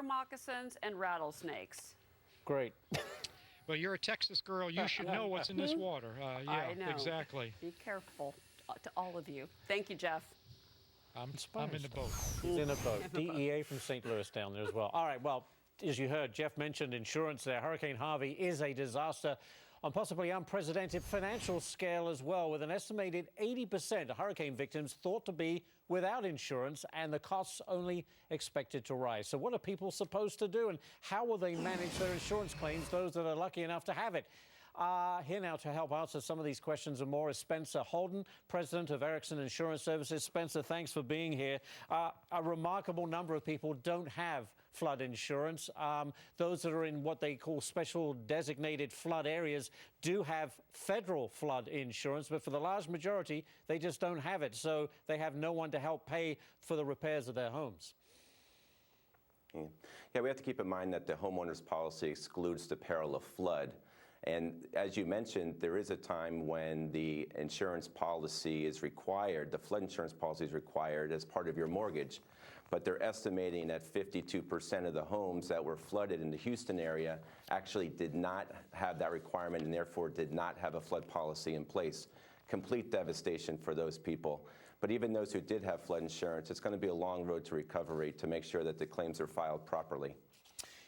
moccasins and rattlesnakes. Great. Well, you're a Texas girl. You should know what's in this water. Yeah, I know. exactly. Be careful to all of you. Thank you, Jeff. I'm in the boat. He's in a boat. DEA from St. Louis down there as well. All right, well, as you heard, Jeff mentioned insurance there. Hurricane Harvey is a disaster on possibly unprecedented financial scale as well, with an estimated 80% of hurricane victims thought to be without insurance and the costs only expected to rise. So what are people supposed to do, and how will they manage their insurance claims, those that are lucky enough to have it? Here now to help answer some of these questions and more is Spencer Houldin, president of Erickson Insurance Services. Spencer, thanks for being here. A remarkable number of people don't have flood insurance. Those that are in what they call special designated flood areas do have federal flood insurance, but for the large majority, they just don't have it. So they have no one to help pay for the repairs of their homes. Yeah, we have to keep in mind that the homeowner's policy excludes the peril of flood. And as you mentioned, there is a time when the insurance policy is required, the flood insurance policy is required as part of your mortgage. But they're estimating that 52% of the homes that were flooded in the Houston area actually did not have that requirement and therefore did not have a flood policy in place. Complete devastation for those people. But even those who did have flood insurance, it's going to be a long road to recovery to make sure that the claims are filed properly.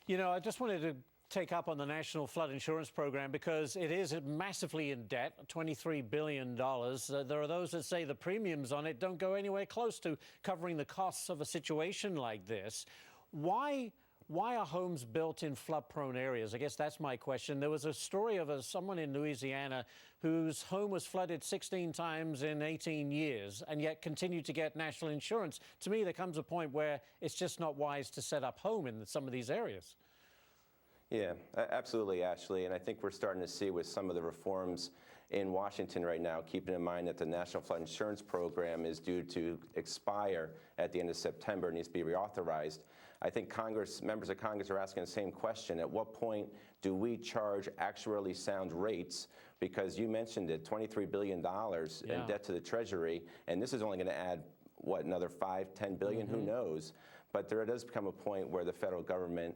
You know, I just wanted to take up on the National Flood Insurance Program because it is massively in debt, $23 billion. There are those that say the premiums on it don't go anywhere close to covering the costs of a situation like this. Why are homes built in flood-prone areas? I guess that's my question. There was a story of someone in Louisiana whose home was flooded 16 times in 18 years and yet continued to get national insurance. To me, there comes a point where it's just not wise to set up home in some of these areas. Yeah, absolutely, Ashley. And I think we're starting to see with some of the reforms in Washington right now, keeping in mind that the National Flood Insurance Program is due to expire at the end of September, needs to be reauthorized. I think members of Congress are asking the same question. At what point do we charge actuarially sound rates? Because you mentioned it, $23 billion in debt to the Treasury, and this is only going to add, what, another $5–10 billion? Who knows? But there does become a point where the federal government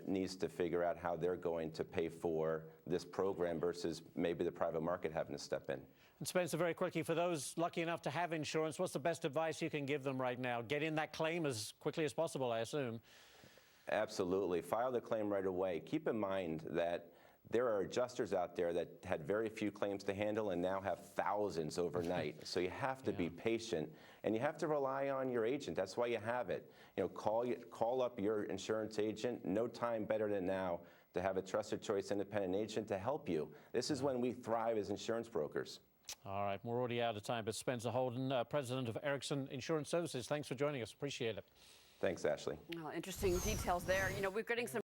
needs to figure out how they're going to pay for this program versus maybe the private market having to step in. And Spencer, very quickly, for those lucky enough to have insurance, what's the best advice you can give them right now? Get in that claim as quickly as possible, I assume. Absolutely. File the claim right away. Keep in mind that there are adjusters out there that had very few claims to handle and now have thousands overnight. So you have to be patient, and you have to rely on your agent. That's why you have it. You know, call up your insurance agent. No time better than now to have a trusted choice independent agent to help you. This is when we thrive as insurance brokers. All right, we're already out of time, but Spencer Houldin, president of Erickson Insurance Services, thanks for joining us. Appreciate it. Thanks, Ashley. Well, interesting details there. You know, we're getting some